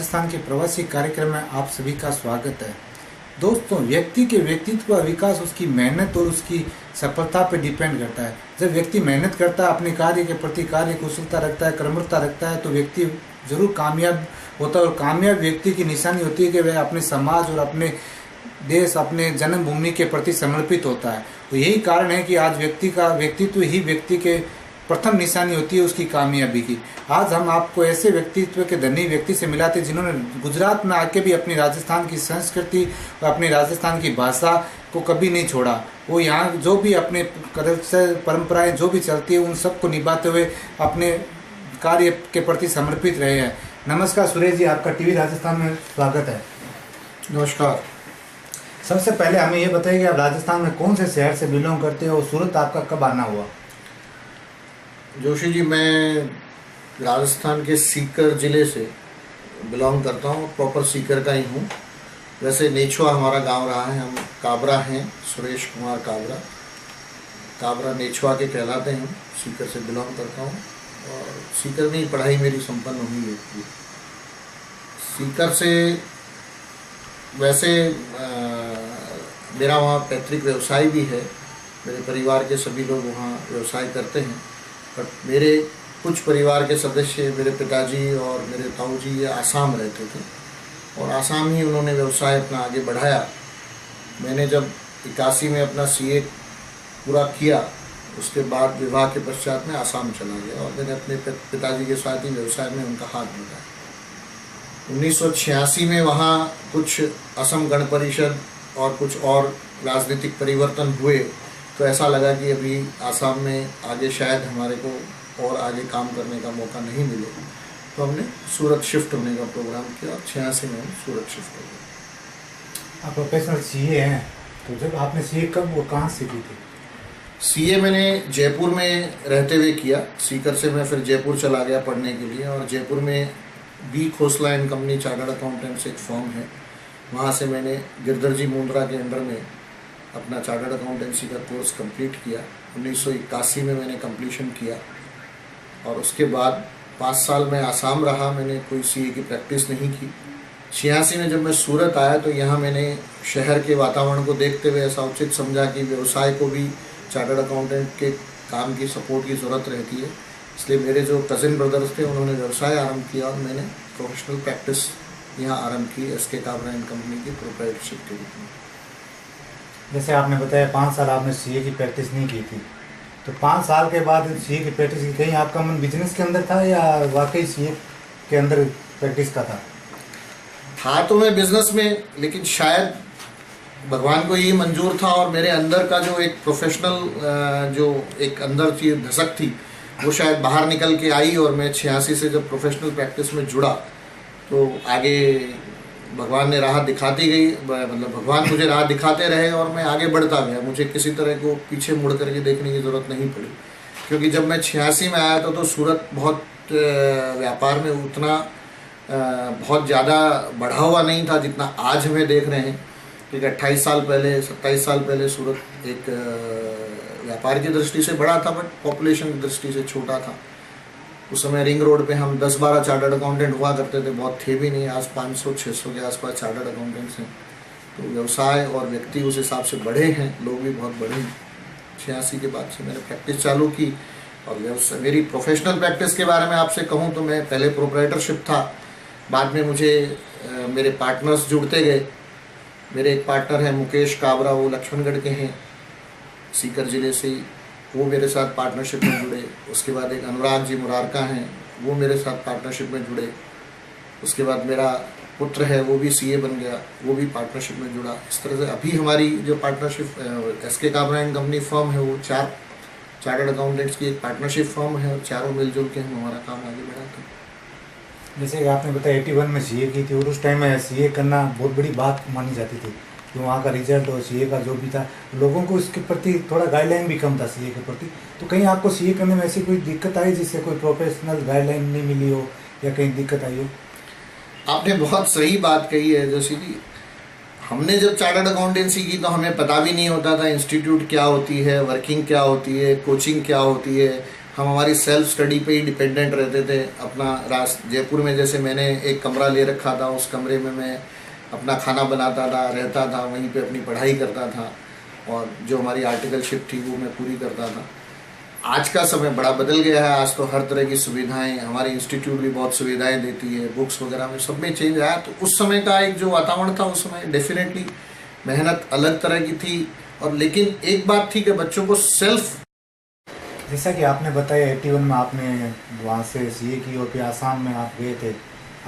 राजस्थान के प्रवासी कार्यक्रम में आप सभी का स्वागत है। दोस्तों, व्यक्ति के व्यक्तित्व का विकास उसकी मेहनत और उसकी सफलता पर डिपेंड करता है। जब व्यक्ति मेहनत करता है, अपने कार्य के प्रति कार्य कुशलता रखता है, कर्मठता रखता है, तो व्यक्ति जरूर कामयाब होता है। और कामयाब व्यक्ति की निशानी होती है कि वह अपने समाज और अपने देश, अपने जन्मभूमि के प्रति समर्पित होता है। तो यही कारण है कि आज व्यक्ति का व्यक्तित्व ही व्यक्ति के प्रथम निशानी होती है उसकी कामयाबी की। आज हम आपको ऐसे व्यक्तित्व के धनी व्यक्ति से मिलाते जिन्होंने गुजरात में आके भी अपनी राजस्थान की संस्कृति और अपनी राजस्थान की भाषा को कभी नहीं छोड़ा। वो यहाँ जो भी अपने कल्चर परंपराएं जो भी चलती है उन सबको निभाते हुए अपने कार्य के प्रति समर्पित रहे हैं। नमस्कार सुरेश जी, आपका टीवी राजस्थान में स्वागत है। नमस्कार। सबसे पहले हमें ये बताइए कि आप राजस्थान में कौन से शहर से बिलोंग करते हो और सूरत आपका कब आना हुआ? जोशी जी, मैं राजस्थान के सीकर ज़िले से बिलोंग करता हूँ। प्रॉपर सीकर का ही हूँ। वैसे नेछुआ हमारा गांव रहा है। हम काबरा हैं, सुरेश कुमार काबरा। काबरा नेछुआ के कहलाते हैं। सीकर से बिलोंग करता हूँ और सीकर में ही पढ़ाई मेरी संपन्न हुई है। सीकर से वैसे मेरा वहाँ पैतृक व्यवसाय भी है। मेरे परिवार के सभी लोग वहाँ व्यवसाय करते हैं। बट मेरे कुछ परिवार के सदस्य, मेरे पिताजी और मेरे ताऊ जी, ये आसाम रहते थे और आसाम ही उन्होंने व्यवसाय अपना आगे बढ़ाया। मैंने जब 81 में अपना CA पूरा किया, उसके बाद विवाह के पश्चात में आसाम चला गया और मैंने अपने पिताजी के साथ ही व्यवसाय में उनका हाथ बढ़ाया। 1986 में वहाँ कुछ असम गण परिषद और कुछ और राजनीतिक परिवर्तन हुए, तो ऐसा लगा कि अभी आसाम में आगे शायद हमारे को और आगे काम करने का मौका नहीं मिले, तो हमने सूरत शिफ्ट होने का प्रोग्राम किया और 86 में हम सूरत शिफ्ट हो गए। आप प्रोफेशनल CA हैं, तो जब आपने CA कब और कहाँ सीखी थी? CA मैंने जयपुर में रहते हुए किया। सीकर से मैं फिर जयपुर चला गया पढ़ने के लिए और जयपुर में B Khosla and company chartered accountants एक फॉर्म है, वहाँ से मैंने गिरधर जी मुंद्रा के अंडर में अपना चार्टर्ड अकाउंटेंसी का कोर्स कंप्लीट किया। 1981 में मैंने कंप्लीशन किया और उसके बाद 5 साल मैं आसाम रहा। मैंने कोई CA की प्रैक्टिस नहीं की। 86 में जब मैं सूरत आया तो यहाँ मैंने शहर के वातावरण को देखते हुए ऐसा उचित समझा कि व्यवसाय को भी चार्टर्ड अकाउंटेंट के काम की सपोर्ट की ज़रूरत रहती है। इसलिए मेरे जो कज़िन ब्रदर्स थे उन्होंने व्यवसाय आरंभ किया और मैंने प्रोफेशनल प्रैक्टिस यहाँ आरंभ की SK काबरा एंड कंपनी की प्रोप्राइटरशिप के रूप में। जैसे आपने बताया 5 साल आपने CA की प्रैक्टिस नहीं की थी, तो 5 साल के बाद CA की प्रैक्टिस की, कहीं आपका मन बिजनेस के अंदर था या वाकई CA के अंदर प्रैक्टिस का था? तो मैं बिजनेस में, लेकिन शायद भगवान को ये मंजूर था और मेरे अंदर का जो एक प्रोफेशनल जो एक अंदर की धसक थी वो शायद बाहर निकल के आई और मैं 86 से जब प्रोफेशनल प्रैक्टिस में जुड़ा तो आगे भगवान ने राह दिखाती गई, मतलब भगवान मुझे राह दिखाते रहे और मैं आगे बढ़ता गया। मुझे किसी तरह को पीछे मुड़ करके देखने की ज़रूरत नहीं पड़ी, क्योंकि जब मैं 86 में आया था तो सूरत बहुत व्यापार में उतना बहुत ज़्यादा बढ़ा हुआ नहीं था जितना आज हमें देख रहे हैं। क्योंकि 28 साल पहले, 27 साल पहले सूरत एक व्यापार की दृष्टि से बड़ा था, बट पॉपुलेशन की दृष्टि से छोटा था। उस समय रिंग रोड पे हम 10-12 चार्टर्ड अकाउंटेंट हुआ करते थे, बहुत थे भी नहीं। आज 500-600 के आसपास चार्टर्ड अकाउंटेंट्स हैं। तो व्यवसाय और व्यक्ति उस हिसाब से बढ़े हैं, लोग भी बहुत बढ़े हैं। 86 के बाद से मैंने प्रैक्टिस चालू की और व्यवसाय, मेरी प्रोफेशनल प्रैक्टिस के बारे में आपसे कहूँ तो मैं पहले प्रोप्राइटरशिप था, बाद में मुझे मेरे पार्टनर्स जुड़ते गए। मेरे एक पार्टनर हैं मुकेश काबरा, वो लक्ष्मणगढ़ के हैं, सीकर ज़िले से ही, वो मेरे साथ पार्टनरशिप में जुड़े। उसके बाद एक अनुराग जी मुरारका हैं, वो मेरे साथ पार्टनरशिप में जुड़े। उसके बाद मेरा पुत्र है, वो भी CA बन गया, वो भी पार्टनरशिप में जुड़ा। इस तरह से अभी हमारी जो partnership SK Kabra and company firm है वो 4 चार्टर्ड अकाउंटेंट्स की एक पार्टनरशिप फर्म है और चारों मिलजुल के हम हमारा काम आगे बढ़ाते हैं। जैसे कि आपने बताया 81 में CA की थी और उस टाइम में CA करना बहुत बड़ी बात मानी जाती थी, कि वहाँ का रिजल्ट और CA का जो भी था, लोगों को इसके प्रति थोड़ा गाइडलाइन भी कम था CA के प्रति। तो कहीं आपको CA करने में ऐसी कोई दिक्कत आई जिससे कोई प्रोफेशनल गाइडलाइन नहीं मिली हो या कहीं दिक्कत आई हो? आपने बहुत सही बात कही है जोशी जी। हमने जब चार्टर्ड अकाउंटेंसी की तो हमें पता भी नहीं होता था इंस्टीट्यूट क्या होती है, वर्किंग क्या होती है, कोचिंग क्या होती है। हम हमारी सेल्फ स्टडी पे ही डिपेंडेंट रहते थे। अपना जयपुर में जैसे मैंने एक कमरा ले रखा था, उस कमरे में मैं अपना खाना बनाता था, रहता था, वहीं पे अपनी पढ़ाई करता था और जो हमारी आर्टिकलशिप थी वो मैं पूरी करता था। आज का समय बड़ा बदल गया है। आज तो हर तरह की सुविधाएं, हमारे इंस्टीट्यूट भी बहुत सुविधाएं देती है, बुक्स वगैरह में सब में चेंज आया। तो उस समय का एक जो वातावरण था, उस समय डेफिनेटली मेहनत अलग तरह की थी। और लेकिन एक बात थी कि बच्चों को सेल्फ, जैसा कि आपने बताया 81 में आपने वहाँ से सीए की और फिर आसाम में आप गए थे।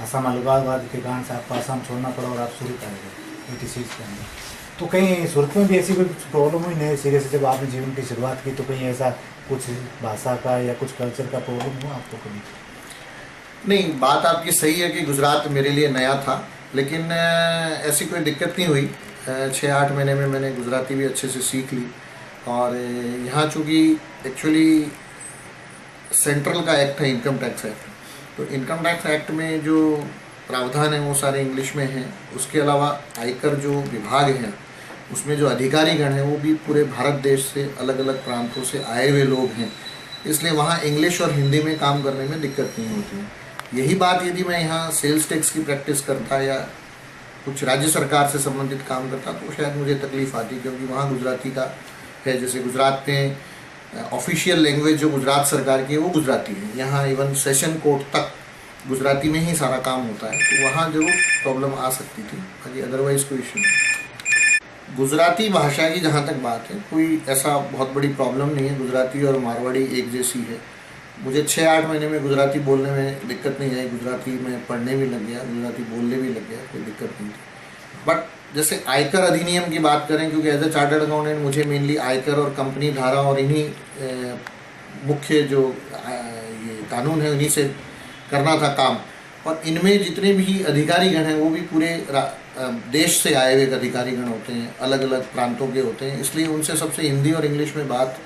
आसाम अलगाववाद के कारण से आपको आसाम छोड़ना पड़ा और आप सूरत आए गए 86 के अंदर। तो कहीं सूरत में भी ऐसी कोई प्रॉब्लम हुई नहीं सीरियस जब आपने जीवन की शुरुआत की? तो कहीं ऐसा कुछ भाषा का या कुछ कल्चर का प्रॉब्लम हुआ आपको कभी? नहीं, बात आपकी सही है कि गुजरात मेरे लिए नया था, लेकिन ऐसी कोई दिक्कत नहीं हुई। 6-8 महीने में मैंने गुजराती भी अच्छे से सीख ली। और यहाँ चूँकि एक्चुअली सेंट्रल का एक्ट है इनकम टैक्स एक्ट, तो इनकम टैक्स एक्ट में जो प्रावधान है वो सारे इंग्लिश में हैं। उसके अलावा आयकर जो विभाग है उसमें जो अधिकारीगण हैं वो भी पूरे भारत देश से अलग अलग प्रांतों से आए हुए लोग हैं, इसलिए वहाँ इंग्लिश और हिंदी में काम करने में दिक्कत नहीं होती है। यही बात यदि मैं यहाँ सेल्स टैक्स की प्रैक्टिस करता या कुछ राज्य सरकार से संबंधित काम करता तो शायद मुझे तकलीफ़ आती, क्योंकि वहाँ गुजराती का है। जैसे गुजरात में ऑफिशियल लैंग्वेज जो गुजरात सरकार की है वो गुजराती है। यहाँ इवन सेशन कोर्ट तक गुजराती में ही सारा काम होता है, तो वहाँ जरूर प्रॉब्लम आ सकती थी, बाकी अदरवाइज कोई इशू नहीं। गुजराती भाषा की जहाँ तक बात है, कोई ऐसा बहुत बड़ी प्रॉब्लम नहीं है। गुजराती और मारवाड़ी एक जैसी है। मुझे 6-8 महीने में गुजराती बोलने में दिक्कत नहीं आई। गुजराती में पढ़ने भी लग गया, गुजराती बोलने भी लग गया, कोई दिक्कत नहीं थी। बट जैसे आयकर अधिनियम की बात करें, क्योंकि एज ए चार्टर्ड अकाउंटेंट मुझे मेनली आयकर और कंपनी धारा और इन्हीं मुख्य जो ये कानून है उन्हीं से करना था काम। और इनमें जितने भी अधिकारीगण हैं वो भी पूरे देश से आए हुए अधिकारीगण होते हैं, अलग अलग प्रांतों के होते हैं, इसलिए उनसे सबसे हिंदी और इंग्लिश में बात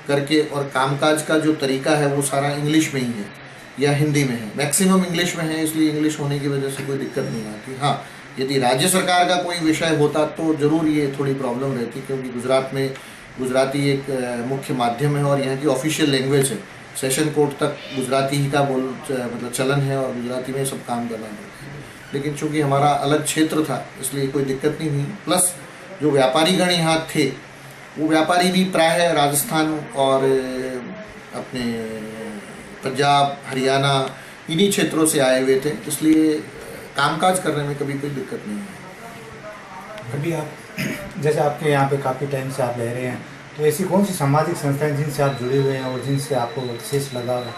करके, और कामकाज का जो तरीका है वो सारा इंग्लिश में ही है या हिंदी में है, मैक्सिमम इंग्लिश में है, इसलिए इंग्लिश होने की वजह से कोई दिक्कत नहीं आती। हाँ, यदि राज्य सरकार का कोई विषय होता तो ज़रूर ये थोड़ी प्रॉब्लम रहती, क्योंकि गुजरात में गुजराती एक मुख्य माध्यम है और यहाँ की ऑफिशियल लैंग्वेज है। सेशन कोर्ट तक गुजराती ही का मतलब चलन है और गुजराती में सब काम करना पड़ता है। लेकिन चूँकि हमारा अलग क्षेत्र था इसलिए कोई दिक्कत नहीं हुई। प्लस जो व्यापारीगण यहाँ थे वो व्यापारी भी प्रायः राजस्थान और अपने पंजाब, हरियाणा इन्हीं क्षेत्रों से आए हुए थे, इसलिए कामकाज करने में कभी कोई दिक्कत नहीं है। अभी आप जैसे आपके यहाँ पे काफ़ी टाइम से आप रह रहे हैं, तो ऐसी कौन सी सामाजिक संस्थाएं जिनसे आप जुड़े हुए हैं और जिनसे आपको विशेष लगाव है?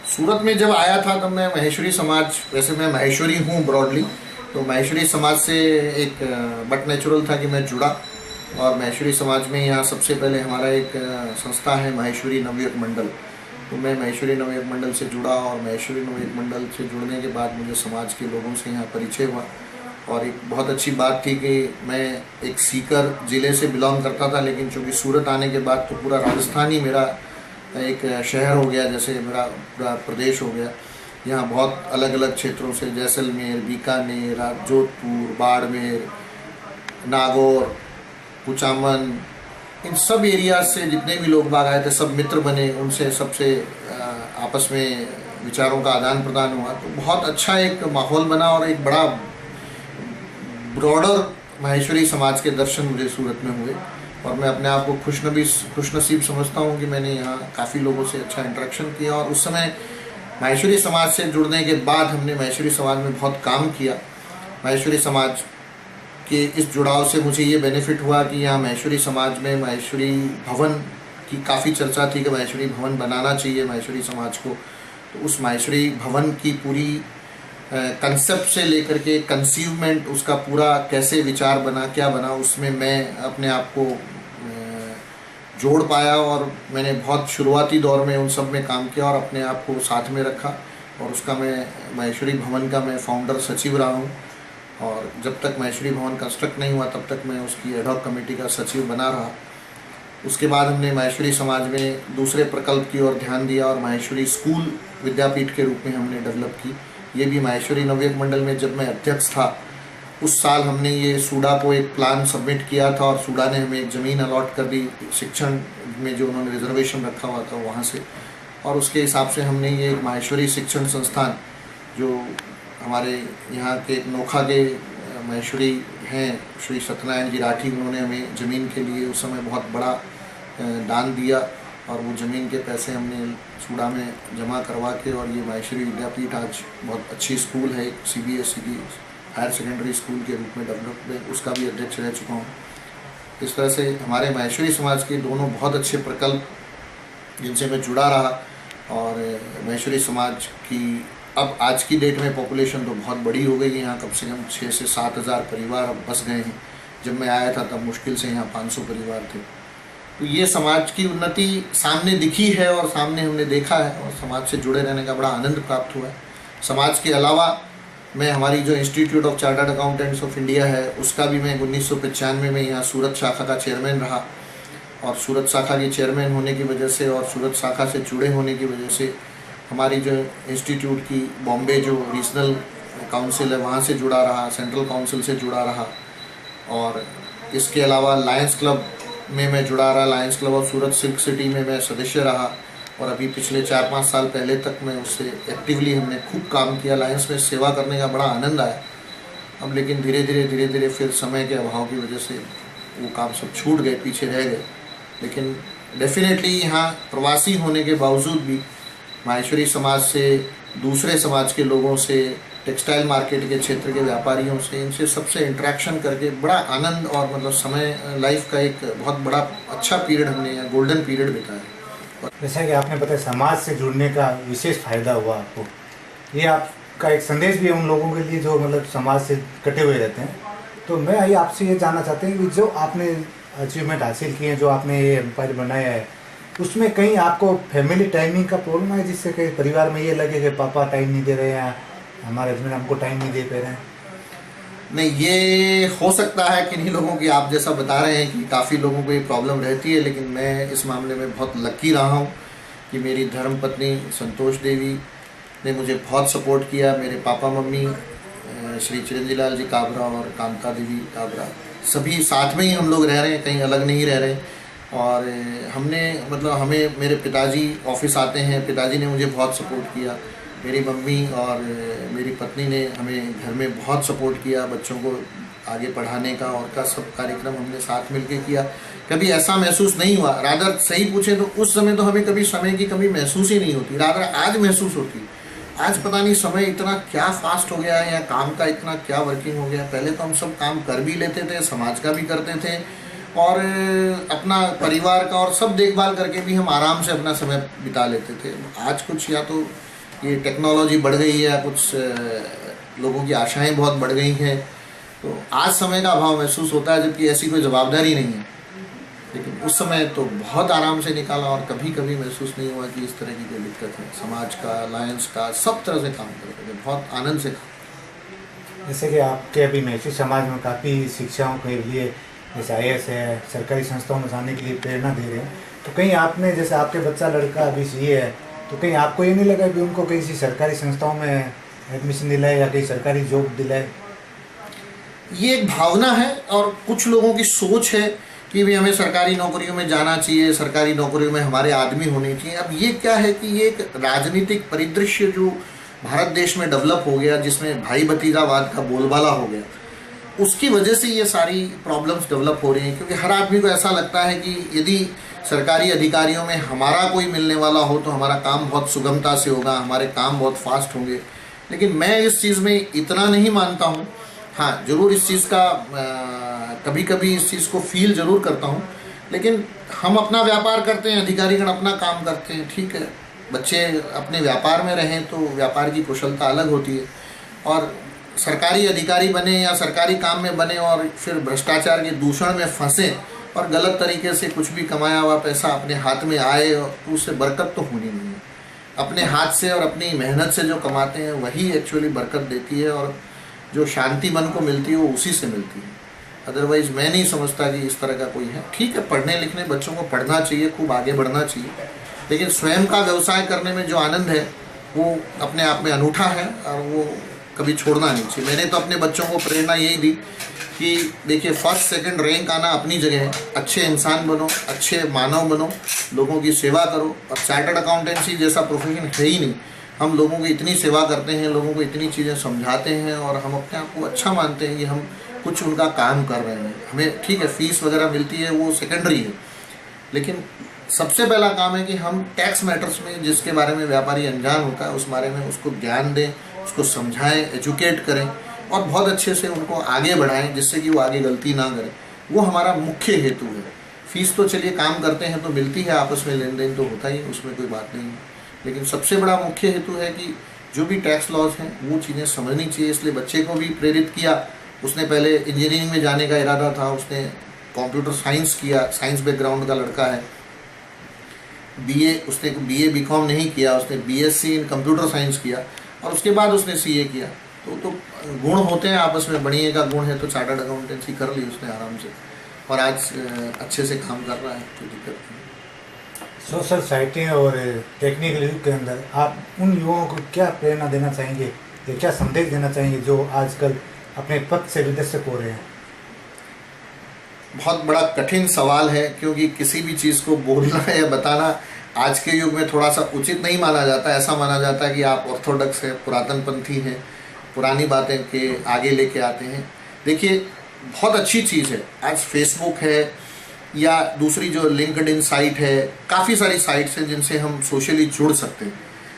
सूरत में जब आया था तब मैं महेश्वरी समाज, वैसे मैं महेश्वरी हूँ ब्रॉडली, तो महेश्वरी समाज से एक बट नेचुरल था कि मैं जुड़ा। और महेश्वरी समाज में यहाँ सबसे पहले हमारा एक संस्था है महेश्वरी नवयुग मंडल, तो मैं महेश्वरी नवयुग मंडल से जुड़ा। और महेश्वरी नवयुग मंडल से जुड़ने के बाद मुझे समाज के लोगों से यहाँ परिचय हुआ। और एक बहुत अच्छी बात थी कि मैं एक सीकर ज़िले से बिलोंग करता था, लेकिन चूँकि सूरत आने के बाद तो पूरा राजस्थान ही मेरा एक शहर हो गया, जैसे मेरा पूरा प्रदेश हो गया। यहाँ बहुत अलग अलग क्षेत्रों से, जैसलमेर, बीकानेर, जोधपुर, बाड़मेर, नागौर, कुचामन, इन सब एरिया से जितने भी लोग बाग आए थे सब मित्र बने, उनसे सबसे आपस में विचारों का आदान प्रदान हुआ। तो बहुत अच्छा एक माहौल बना और एक बड़ा ब्रॉडर महेश्वरी समाज के दर्शन मुझे सूरत में हुए। और मैं अपने आप को खुशनसीब समझता हूँ कि मैंने यहाँ काफ़ी लोगों से अच्छा इंटरेक्शन किया। और उस समय महेश्वरी समाज से जुड़ने के बाद हमने महेश्वरी समाज में बहुत काम किया। महेश्वरी समाज के इस जुड़ाव से मुझे ये बेनिफिट हुआ कि यहाँ महेश्वरी समाज में महेश्वरी भवन की काफ़ी चर्चा थी कि महेश्वरी भवन बनाना चाहिए महेश्वरी समाज को। तो उस महेश्वरी भवन की पूरी कंसेप्ट से लेकर के कंसीवमेंट, उसका पूरा कैसे विचार बना, क्या बना, उसमें मैं अपने आप को जोड़ पाया। और मैंने बहुत शुरुआती दौर में उन सब में काम किया और अपने आप को साथ में रखा। और उसका मैं महेश्वरी भवन का मैं फाउंडर सचिव रहा हूँ। और जब तक महेश्वरी भवन कंस्ट्रक्ट नहीं हुआ तब तक मैं उसकी एडहॉक कमेटी का सचिव बना रहा। उसके बाद हमने महेश्वरी समाज में दूसरे प्रकल्प की ओर ध्यान दिया और महेश्वरी स्कूल विद्यापीठ के रूप में हमने डेवलप की। ये भी महेश्वरी नवयुग मंडल में जब मैं अध्यक्ष था उस साल हमने ये सूडा को एक प्लान सबमिट किया था और सूडा ने हमें एक ज़मीन अलॉट कर दी शिक्षण में, जो उन्होंने रिजर्वेशन रखा हुआ था वहाँ से। और उसके हिसाब से हमने ये माहेश्वरी शिक्षण संस्थान जो हमारे यहाँ के एक नोखा के माहेश्वरी हैं श्री सत्यनारायण जी राठी, उन्होंने हमें ज़मीन के लिए उस समय बहुत बड़ा दान दिया और वो ज़मीन के पैसे हमने चूड़ा में जमा करवा के, और ये माहेश्वरी विद्यापीठ आज बहुत अच्छी स्कूल है, CBSE की हायर सेकेंडरी स्कूल के रूप में डेवलप है, उसका भी अध्यक्ष रह चुका हूँ। इस तरह से हमारे माहेश्वरी समाज के दोनों बहुत अच्छे प्रकल्प जिनसे मैं जुड़ा रहा, और माहेश्वरी समाज की अब आज की डेट में पॉपुलेशन तो बहुत बड़ी हो गई है। यहाँ कम से कम 6 से 7 हज़ार परिवार अब बस गए हैं। जब मैं आया था तब मुश्किल से यहाँ 500 परिवार थे। तो ये समाज की उन्नति सामने दिखी है और सामने हमने देखा है, और समाज से जुड़े रहने का बड़ा आनंद प्राप्त हुआ है। समाज के अलावा मैं हमारी जो institute of chartered accountants of India है उसका भी मैं 1995 में यहाँ सूरत शाखा का चेयरमैन रहा, और सूरत शाखा के चेयरमैन होने की वजह से और सूरत शाखा से जुड़े होने की वजह से हमारी जो इंस्टीट्यूट की बॉम्बे जो रीजनल काउंसिल है वहाँ से जुड़ा रहा, सेंट्रल काउंसिल से जुड़ा रहा, और इसके अलावा लायंस क्लब में मैं जुड़ा रहा। Lions club of Surat silk city में मैं सदस्य रहा, और अभी पिछले 4-5 साल पहले तक मैं उससे एक्टिवली हमने खूब काम किया। लायंस में सेवा करने का बड़ा आनंद आया। अब लेकिन धीरे धीरे फिर समय के अभाव की वजह से वो काम सब छूट गए, पीछे रह गए। लेकिन डेफिनेटली यहाँ प्रवासी होने के बावजूद भी माहेश्वरी समाज से, दूसरे समाज के लोगों से, टेक्सटाइल मार्केट के क्षेत्र के व्यापारियों से, इनसे सबसे इंटरेक्शन करके बड़ा आनंद और मतलब समय लाइफ का एक बहुत बड़ा अच्छा पीरियड हमने यहाँ गोल्डन पीरियड बिताया। जैसा कि आपने बताया समाज से जुड़ने का विशेष फायदा हुआ आपको, ये आपका एक संदेश भी है उन लोगों के लिए जो मतलब समाज से कटे हुए रहते हैं। तो मैं आपसे ये जानना चाहते हैं कि जो आपने अचीवमेंट हासिल किए हैं, जो आपने ये एम्पायर बनाया है, उसमें कहीं आपको फैमिली टाइमिंग का प्रॉब्लम है, जिससे कहीं परिवार में ये लगे कि पापा टाइम नहीं दे रहे हैं, हमारे हस्बैंड हमको टाइम नहीं दे पा रहे हैं? नहीं, ये हो सकता है किन्हीं लोगों की, आप जैसा बता रहे हैं कि काफ़ी लोगों को ये प्रॉब्लम रहती है, लेकिन मैं इस मामले में बहुत लकी रहा हूँ कि मेरी धर्मपत्नी संतोष देवी ने मुझे बहुत सपोर्ट किया। मेरे पापा मम्मी श्री चिरंजी लाल जी काबरा और कांता देवी काबरा सभी साथ में ही हम लोग रह रहे हैं, कहीं अलग नहीं रह रहे। और हमने मतलब हमें मेरे पिताजी ऑफिस आते हैं, पिताजी ने मुझे बहुत सपोर्ट किया। मेरी मम्मी और मेरी पत्नी ने हमें घर में बहुत सपोर्ट किया, बच्चों को आगे पढ़ाने का और का सब कार्यक्रम हमने साथ मिलके किया। कभी ऐसा महसूस नहीं हुआ, रादर सही पूछे तो उस समय तो हमें कभी समय की कमी महसूस ही नहीं होती, रादर आज महसूस होती। आज पता नहीं समय इतना क्या फास्ट हो गया है या काम का इतना क्या वर्किंग हो गया। पहले तो हम सब काम कर भी लेते थे, समाज का भी करते थे और अपना परिवार का और सब देखभाल करके भी हम आराम से अपना समय बिता लेते थे। आज कुछ या तो ये टेक्नोलॉजी बढ़ गई है या कुछ लोगों की आशाएं बहुत बढ़ गई हैं, तो आज समय का अभाव महसूस होता है, जबकि ऐसी कोई जवाबदारी नहीं है। लेकिन उस समय तो बहुत आराम से निकाला और कभी कभी महसूस नहीं हुआ कि इस तरह की कोई दिक्कत है। समाज का, लायंस का, सब तरह से काम करते थे, बहुत आनंद से काम। जैसे कि आपके अभी महसूस समाज में काफ़ी शिक्षाओं के लिए जैसे IAS है, सरकारी संस्थाओं में जाने के लिए प्रेरणा दे रहे हैं, तो कहीं आपने जैसे आपके बच्चा लड़का अभी CA है, तो कहीं आपको ये नहीं लगा कि उनको किसी सरकारी संस्थाओं में एडमिशन दिलाए या कहीं सरकारी जॉब दिलाए? ये एक भावना है और कुछ लोगों की सोच है कि भी हमें सरकारी नौकरियों में जाना चाहिए, सरकारी नौकरियों में हमारे आदमी होने चाहिए। अब ये क्या है कि ये एक राजनीतिक परिदृश्य जो भारत देश में डेवलप हो गया, जिसमें भाई भतीजावाद का बोलबाला हो गया, उसकी वजह से ये सारी प्रॉब्लम्स डेवलप हो रही हैं। क्योंकि हर आदमी को ऐसा लगता है कि यदि सरकारी अधिकारियों में हमारा कोई मिलने वाला हो तो हमारा काम बहुत सुगमता से होगा, हमारे काम बहुत फास्ट होंगे। लेकिन मैं इस चीज़ में इतना नहीं मानता हूँ। हाँ, ज़रूर इस चीज़ का कभी कभी इस चीज़ को फील ज़रूर करता हूँ, लेकिन हम अपना व्यापार करते हैं, अधिकारीगण अपना काम करते हैं, ठीक है। बच्चे अपने व्यापार में रहें तो व्यापार की कुशलता अलग होती है, और सरकारी अधिकारी बने या सरकारी काम में बने और फिर भ्रष्टाचार के दूषण में फंसे और गलत तरीके से कुछ भी कमाया हुआ पैसा अपने हाथ में आए तो उससे बरकत तो होनी नहीं है। अपने हाथ से और अपनी मेहनत से जो कमाते हैं वही एक्चुअली बरकत देती है, और जो शांति मन को मिलती है वो उसी से मिलती है। अदरवाइज़ मैं नहीं समझता कि इस तरह का कोई है। ठीक है, पढ़ने लिखने बच्चों को पढ़ना चाहिए, खूब आगे बढ़ना चाहिए, लेकिन स्वयं का व्यवसाय करने में जो आनंद है वो अपने आप में अनूठा है, और वो कभी छोड़ना नहीं चाहिए। मैंने तो अपने बच्चों को प्रेरणा यही दी कि देखिए, फर्स्ट सेकंड रैंक आना अपनी जगह है, अच्छे इंसान बनो, अच्छे मानव बनो, लोगों की सेवा करो। और चार्टर्ड अकाउंटेंसी जैसा प्रोफेशन है ही नहीं। हम लोगों की इतनी सेवा करते हैं, लोगों को इतनी चीज़ें समझाते हैं और हम अपने आप को अच्छा मानते हैं कि हम कुछ उनका काम कर रहे हैं। हमें ठीक है फीस वगैरह मिलती है, वो सेकेंडरी है, लेकिन सबसे पहला काम है कि हम टैक्स मैटर्स में जिसके बारे में व्यापारी अनजान होता है उस बारे में उसको ज्ञान दें, उसको समझाएं, एजुकेट करें और बहुत अच्छे से उनको आगे बढ़ाएं जिससे कि वो आगे गलती ना करें। वो हमारा मुख्य हेतु है। फीस तो चलिए काम करते हैं तो मिलती है, आपस में लेन देन तो होता ही है, उसमें कोई बात नहीं है, लेकिन सबसे बड़ा मुख्य हेतु है कि जो भी टैक्स लॉज हैं वो चीज़ें समझनी चाहिए। इसलिए बच्चे को भी प्रेरित किया। उसने पहले इंजीनियरिंग में जाने का इरादा था, उसने कंप्यूटर साइंस किया, साइंस बैकग्राउंड का लड़का है। उसने बीए बीकॉम नहीं किया, उसने बीएससी इन कंप्यूटर साइंस किया और उसके बाद उसने सीए किया। तो गुण होते हैं आपस में, बढ़िए का गुण है तो चार्टर्ड अकाउंटेंसी कर ली उसने आराम से और आज अच्छे से काम कर रहा है, कोई दिक्कत नहीं। सोशल साइटें और टेक्निकल युग के अंदर आप उन युवाओं को क्या प्रेरणा देना चाहेंगे या क्या संदेश देना चाहेंगे जो आजकल अपने पद से विदर्शक हो रहे हैं? बहुत बड़ा कठिन सवाल है, क्योंकि किसी भी चीज़ को बोलना या बताना आज के युग में थोड़ा सा उचित नहीं माना जाता। ऐसा माना जाता है कि आप ऑर्थोडॉक्स है, पुरातनपंथी हैं, पुरानी बातें के आगे लेके आते हैं। देखिए, बहुत अच्छी चीज़ है, आज फेसबुक है या दूसरी जो लिंक्डइन साइट है, काफ़ी सारी साइट्स हैं जिनसे हम सोशली जुड़ सकते हैं,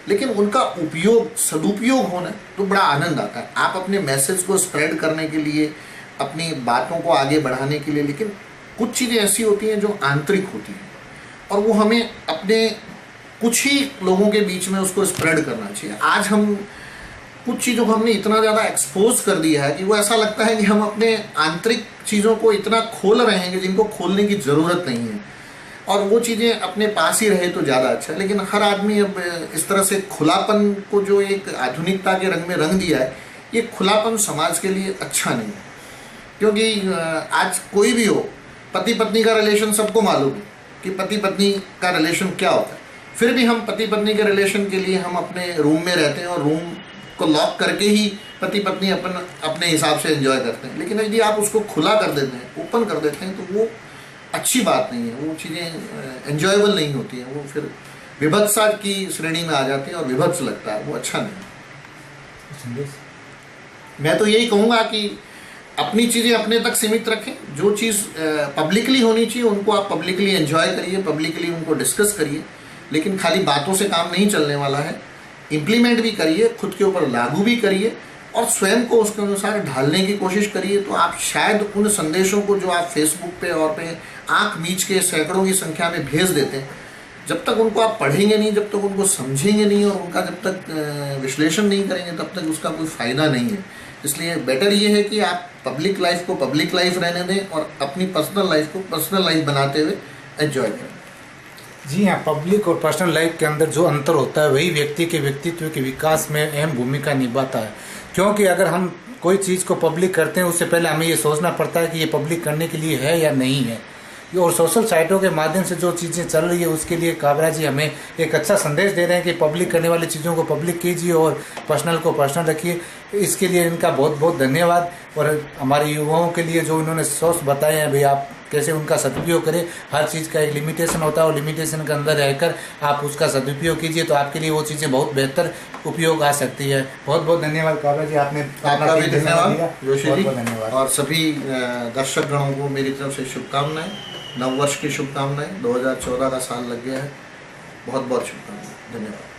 लेकिन उनका उपयोग सदुपयोग होना तो बड़ा आनंद आता है। आप अपने मैसेज को स्प्रेड करने के लिए, अपनी बातों को आगे बढ़ाने के लिए, लेकिन कुछ चीज़ें ऐसी होती हैं जो आंतरिक होती हैं और वो हमें अपने कुछ ही लोगों के बीच में उसको स्प्रेड करना चाहिए। आज हम कुछ चीज़ों को हमने इतना ज़्यादा एक्सपोज कर दिया है कि वो ऐसा लगता है कि हम अपने आंतरिक चीज़ों को इतना खोल रहे हैं कि जिनको खोलने की ज़रूरत नहीं है, और वो चीज़ें अपने पास ही रहे तो ज़्यादा अच्छा है। लेकिन हर आदमी अब इस तरह से खुलापन को जो एक आधुनिकता के रंग में रंग दिया है, ये खुलापन समाज के लिए अच्छा नहीं है। क्योंकि आज कोई भी हो, पति पत्नी का रिलेशन सबको मालूम है कि पति पत्नी का रिलेशन क्या होता है, फिर भी हम पति पत्नी के रिलेशन के लिए हम अपने रूम में रहते हैं और रूम को लॉक करके ही पति पत्नी अपने हिसाब से एंजॉय करते हैं। लेकिन यदि आप उसको खुला कर देते हैं, ओपन कर देते हैं, तो वो अच्छी बात नहीं है, वो चीज़ें एंजॉयबल नहीं होती हैं, वो फिर विभत्सा की श्रेणी में आ जाती हैं और विभत्स लगता है, वो अच्छा नहीं। मैं तो यही कहूँगा कि अपनी चीज़ें अपने तक सीमित रखें। जो चीज़ पब्लिकली होनी चाहिए उनको आप पब्लिकली एंजॉय करिए, पब्लिकली उनको डिस्कस करिए, लेकिन खाली बातों से काम नहीं चलने वाला है। इम्प्लीमेंट भी करिए, खुद के ऊपर लागू भी करिए और स्वयं को उसके अनुसार ढालने की कोशिश करिए। तो आप शायद उन संदेशों को जो आप फेसबुक पे और पे आँख मीच के सैकड़ों की संख्या में भेज देते हैं, जब तक उनको आप पढ़ेंगे नहीं, जब तक उनको समझेंगे नहीं और उनका जब तक विश्लेषण नहीं करेंगे, तब तक उसका कोई फ़ायदा नहीं है। इसलिए बेटर ये है कि आप पब्लिक लाइफ को पब्लिक लाइफ रहने दें और अपनी पर्सनल लाइफ को पर्सनल लाइफ बनाते हुए एंजॉय करें। जी हाँ, पब्लिक और पर्सनल लाइफ के अंदर जो अंतर होता है वही व्यक्ति के व्यक्तित्व के विकास में अहम भूमिका निभाता है। क्योंकि अगर हम कोई चीज़ को पब्लिक करते हैं उससे पहले हमें ये सोचना पड़ता है कि ये पब्लिक करने के लिए है या नहीं है। और सोशल साइटों के माध्यम से जो चीज़ें चल रही है उसके लिए काबरा जी हमें एक अच्छा संदेश दे रहे हैं कि पब्लिक करने वाली चीज़ों को पब्लिक कीजिए और पर्सनल को पर्सनल रखिए। इसके लिए इनका बहुत बहुत धन्यवाद। और हमारे युवाओं के लिए जो इन्होंने सोच बताए हैं, भाई आप कैसे उनका सदुपयोग करें। हर चीज़ का एक लिमिटेशन होता है और लिमिटेशन के अंदर रहकर आप उसका सदुपयोग कीजिए तो आपके लिए वो चीज़ें बहुत बेहतर उपयोग आ सकती है। बहुत बहुत धन्यवाद काबरा जी, आपने आपका भी धन्यवाद जोशी जी, धन्यवाद। और सभी दर्शक गणों को मेरी तरफ से शुभकामनाएं, नव वर्ष की शुभकामनाएं। 2014 का साल लग गया है, बहुत बहुत शुभकामनाएं, धन्यवाद।